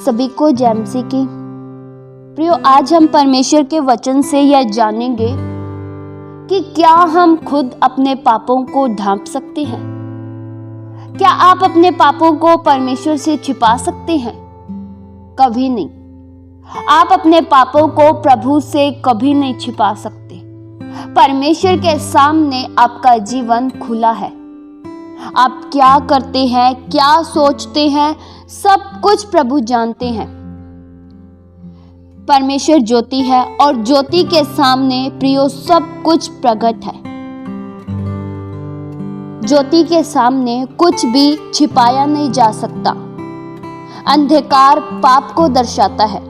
सभी को जय मसीह की। प्रियो, आज हम परमेश्वर के वचन से यह जानेंगे कि क्या हम खुद अपने पापों को ढांप सकते हैं। क्या आप अपने पापों को परमेश्वर से छिपा सकते हैं? कभी नहीं। आप अपने पापों को प्रभु से कभी नहीं छिपा सकते। परमेश्वर के सामने आपका जीवन खुला है। आप क्या करते हैं, क्या सोचते हैं, सब कुछ प्रभु जानते हैं। परमेश्वर ज्योति है और ज्योति के सामने प्रियो सब कुछ प्रकट है। ज्योति के सामने कुछ भी छिपाया नहीं जा सकता। अंधकार पाप को दर्शाता है।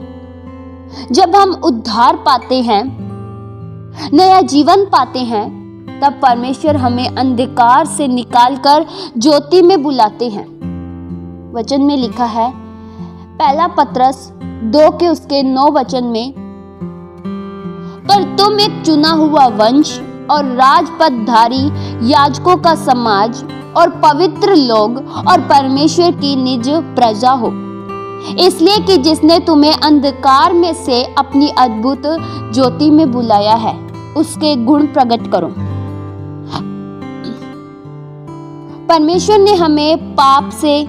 जब हम उद्धार पाते हैं, नया जीवन पाते हैं, तब परमेश्वर हमें अंधकार से निकालकर ज्योति में बुलाते हैं। वचन में लिखा है, पहला पत्रस 2:9 में, पर तुम एक चुना हुआ वंश और राजपदधारी याजकों का समाज और पवित्र लोग और परमेश्वर की निज प्रजा हो, इसलिए कि जिसने तुम्हें अंधकार में से अपनी अद्भुत ज्योति में बुलाया है, उसके गुण प्रकट करो। परमेश्वर ने हमें पाप से,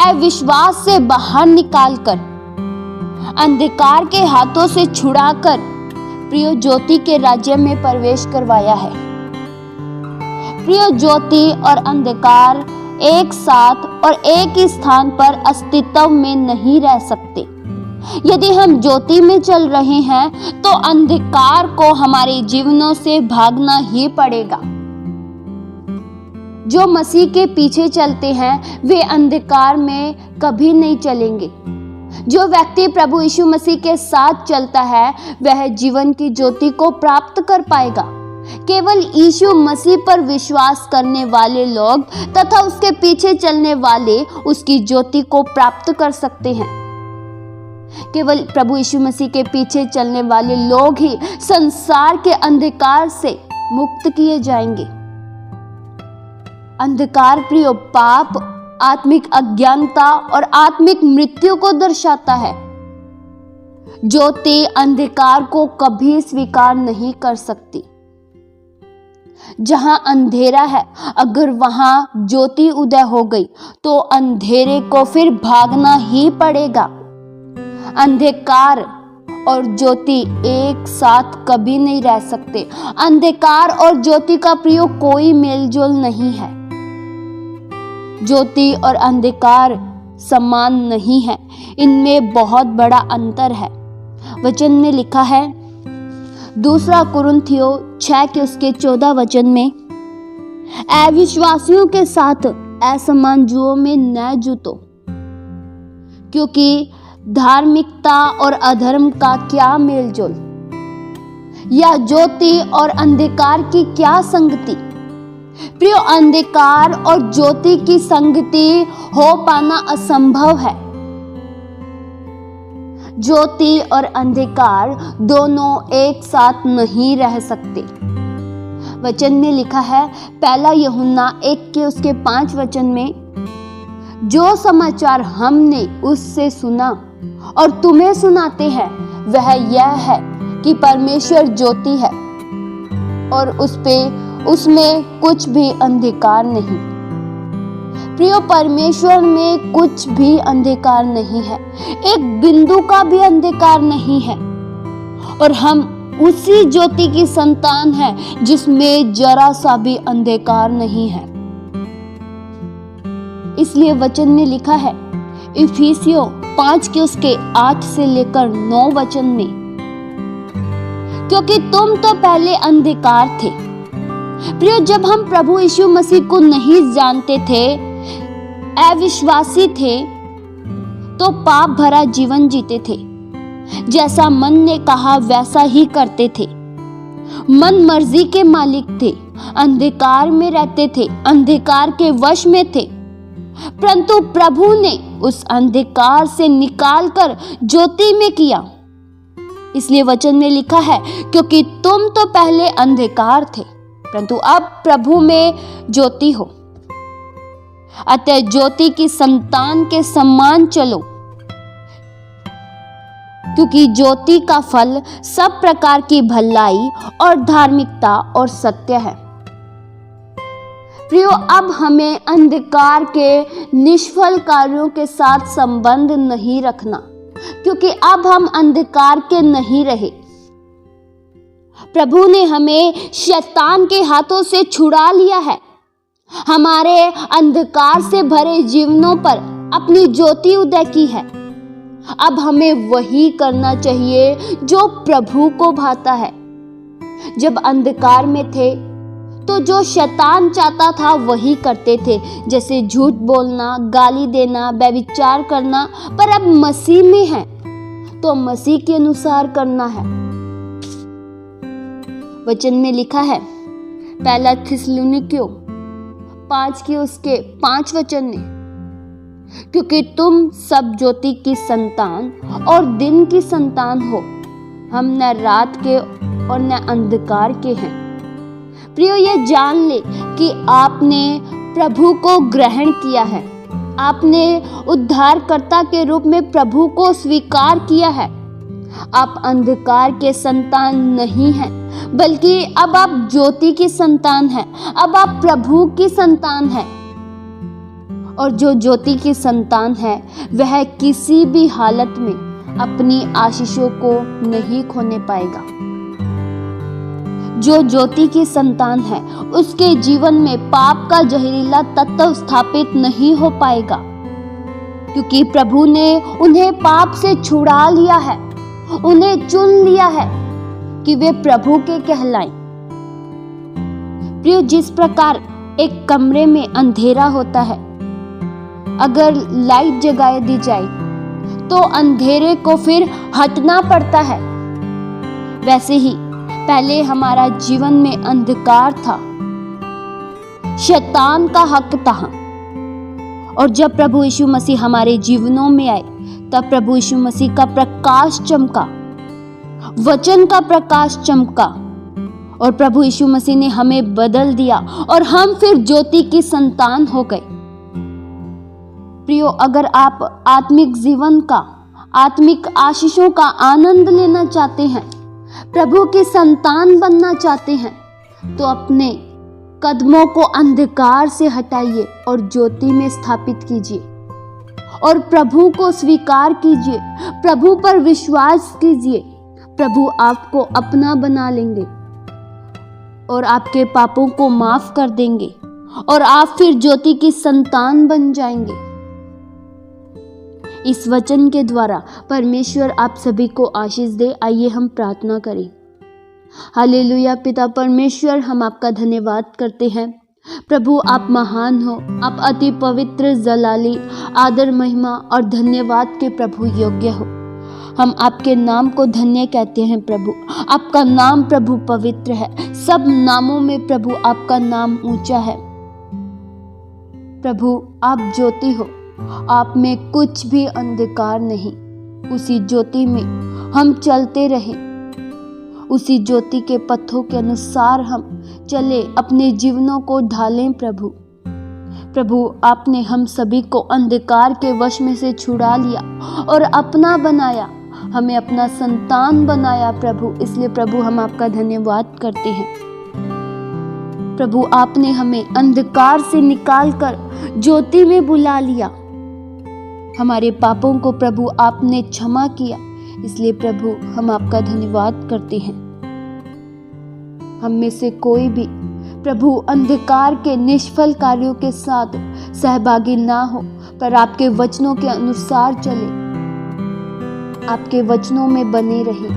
अविश्वास से बाहर निकालकर, अंधकार के हाथों से छुड़ाकर प्रियो ज्योति के राज्य में प्रवेश करवाया है। प्रियो, ज्योति और अंधकार एक साथ और एक ही स्थान पर अस्तित्व में नहीं रह सकते। यदि हम ज्योति में चल रहे हैं तो अंधकार को हमारे जीवनों से भागना ही पड़ेगा। जो मसीह के पीछे चलते हैं वे अंधकार में कभी नहीं चलेंगे। जो व्यक्ति प्रभु यीशु मसीह के साथ चलता है वह जीवन की ज्योति को प्राप्त कर पाएगा। केवल यीशु मसीह पर विश्वास करने वाले लोग तथा उसके पीछे चलने वाले उसकी ज्योति को प्राप्त कर सकते हैं। केवल प्रभु यीशु मसीह के पीछे चलने वाले लोग ही संसार के अंधकार से मुक्त किए जाएंगे। अंधकार प्रियो पाप, आत्मिक अज्ञानता और आत्मिक मृत्यु को दर्शाता है। ज्योति अंधकार को कभी स्वीकार नहीं कर सकती। जहां अंधेरा है, अगर वहां ज्योति उदय हो गई तो अंधेरे को फिर भागना ही पड़ेगा। अंधकार और ज्योति एक साथ कभी नहीं रह सकते। अंधकार और ज्योति का प्रयोग कोई मेलजोल नहीं है। ज्योति और अंधकार समान नहीं है, इनमें बहुत बड़ा अंतर है। वचन में लिखा है, 2 कुरिन्थियों 6:14 में, अविश्वासियों के साथ असमान जुओं में न जुटो, क्योंकि धार्मिकता और अधर्म का क्या मेलजोल, या ज्योति और अंधकार की क्या संगति। प्रियो, अंधकार और ज्योति की संगति हो पाना असंभव है। ज्योति और अंधकार दोनों एक साथ नहीं रह सकते। वचन में लिखा है, पहला यूहन्ना 1:5 में, जो समाचार हमने उससे सुना और तुम्हें सुनाते हैं वह यह है कि परमेश्वर ज्योति है और उसमें कुछ भी अंधकार नहीं। प्रियो, परमेश्वर में कुछ भी अंधकार नहीं है, एक बिंदु का भी अंधकार नहीं है। और हम उसी ज्योति की संतान हैं जिसमें जरा सा भी अंधकार नहीं है। इसलिए वचन में लिखा है, इफिसियों 5:8 से लेकर 9 वचन में, क्योंकि तुम तो पहले अंधकार थे। प्रियो, जब हम प्रभु यीशु मसीह को नहीं जानते थे, अविश्वासी थे, तो पाप भरा जीवन जीते थे। जैसा मन ने कहा वैसा ही करते थे। मन मर्जी के मालिक थे। अंधकार में रहते थे, अंधकार के वश में थे। परंतु प्रभु ने उस अंधकार से निकालकर ज्योति में किया। इसलिए वचन में लिखा है, क्योंकि तुम तो पहले अंधकार थे परंतु अब प्रभु में ज्योति हो। अतः ज्योति की संतान के समान चलो, क्योंकि ज्योति का फल सब प्रकार की भलाई और धार्मिकता और सत्य है। प्रियो, अब हमें अंधकार के निष्फल कार्यों के साथ संबंध नहीं रखना, क्योंकि अब हम अंधकार के नहीं रहे। प्रभु ने हमें शैतान के हाथों से छुड़ा लिया है। हमारे अंधकार से भरे जीवनों पर अपनी ज्योति उदय की है। अब हमें वही करना चाहिए जो प्रभु को भाता है। जब अंधकार में थे तो जो शैतान चाहता था वही करते थे, जैसे झूठ बोलना, गाली देना, व्यभिचार करना। पर अब मसीह में है तो मसीह के अनुसार करना है। वचन में लिखा है, पहला थिस्सलुनीकियों 5 की उसके 5 वचन में, क्योंकि तुम सब ज्योति की संतान और दिन की संतान हो, हम न रात के और न अंधकार के हैं। प्रियो, ये जान ले कि आपने प्रभु को ग्रहण किया है। आपने उद्धारकर्ता के रूप में प्रभु को स्वीकार किया है। आप अंधकार के संतान नहीं हैं, बल्कि अब आप ज्योति की संतान हैं। अब आप प्रभु की संतान हैं। और जो ज्योति की संतान है वह किसी भी हालत में अपनी आशीषों को नहीं खोने पाएगा। जो ज्योति की संतान है उसके जीवन में पाप का जहरीला तत्व स्थापित नहीं हो पाएगा, क्योंकि प्रभु ने उन्हें पाप से छुड़ा लिया है, उन्हें चुन लिया है कि वे प्रभु के कहलाएं। प्रिय, जिस प्रकार एक कमरे में अंधेरा होता है, अगर लाइट जगा दी जाए तो अंधेरे को फिर हटना पड़ता है, वैसे ही पहले हमारा जीवन में अंधकार था, शैतान का हक था। और जब प्रभु यीशु मसीह हमारे जीवनों में आए तब प्रभु यीशु मसीह का प्रकाश चमका, वचन का प्रकाश चमका, और प्रभु यीशु मसीह ने हमें बदल दिया और हम फिर ज्योति की संतान हो गए। प्रियो, अगर आप आत्मिक जीवन का, आत्मिक आशीषों का आनंद लेना चाहते हैं, प्रभु की संतान बनना चाहते हैं, तो अपने कदमों को अंधकार से हटाइए और ज्योति में स्थापित कीजिए और प्रभु को स्वीकार कीजिए, प्रभु पर विश्वास कीजिए। प्रभु आपको अपना बना लेंगे और आपके पापों को माफ कर देंगे और आप फिर ज्योति की संतान बन जाएंगे। इस वचन के द्वारा परमेश्वर आप सभी को आशीष दे। आइए हम प्रार्थना करें। हालेलुया। पिता परमेश्वर, हम आपका धन्यवाद करते हैं। प्रभु, आप महान हो, आप अति पवित्र, जलाली, आदर, महिमा और धन्यवाद के प्रभु योग्य हो। हम आपके नाम को धन्य कहते हैं प्रभु। आपका नाम प्रभु पवित्र है। सब नामों में प्रभु आपका नाम ऊंचा है। प्रभु, आप ज्योति हो, आप में कुछ भी अंधकार नहीं। उसी ज्योति में हम चलते रहें, उसी ज्योति के पथों के अनुसार हम चले, अपने जीवनों को ढालें। प्रभु, आपने हम सभी को अंधकार के वश में से छुड़ा लिया और अपना बनाया, हमें अपना संतान बनाया प्रभु। इसलिए प्रभु हम आपका धन्यवाद करते हैं। प्रभु, आपने हमें अंधकार से निकालकर ज्योति में बुला लिया। हमारे पापों को प्रभु आपने क्षमा किया, इसलिए प्रभु हम आपका धन्यवाद करते हैं। हम में से कोई भी प्रभु अंधकार के निष्फल कार्यों के साथ सहभागी ना हो, पर आपके वचनों के अनुसार चले, आपके वचनों में बने रहे,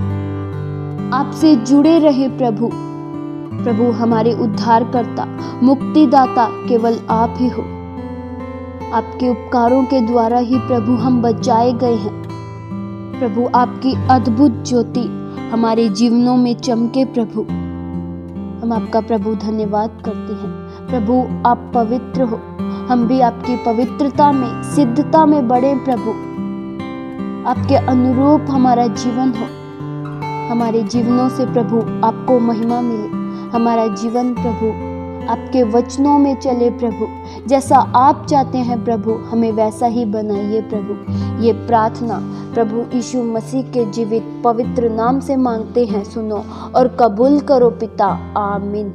आपसे जुड़े रहे। प्रभु हमारे उद्धारकर्ता, मुक्तिदाता केवल आप ही हो। आपके उपकारों के द्वारा ही प्रभु हम बचाए गए हैं। प्रभु, आपकी अद्भुत ज्योति हमारे जीवनों में चमके। प्रभु, हम आपका प्रभु धन्यवाद करते हैं। प्रभु, आप पवित्र हो, हम भी आपकी पवित्रता में, सिद्धता में बढ़े। प्रभु, आपके अनुरूप हमारा जीवन हो, हमारे जीवनों से प्रभु आपको महिमा मिले। हमारा जीवन प्रभु आपके वचनों में चले प्रभु, जैसा आप चाहते हैं प्रभु, हमें वैसा ही बनाइए प्रभु। ये प्रार्थना प्रभु यीशु मसीह के जीवित पवित्र नाम से मांगते हैं, सुनो और कबूल करो पिता, आमीन।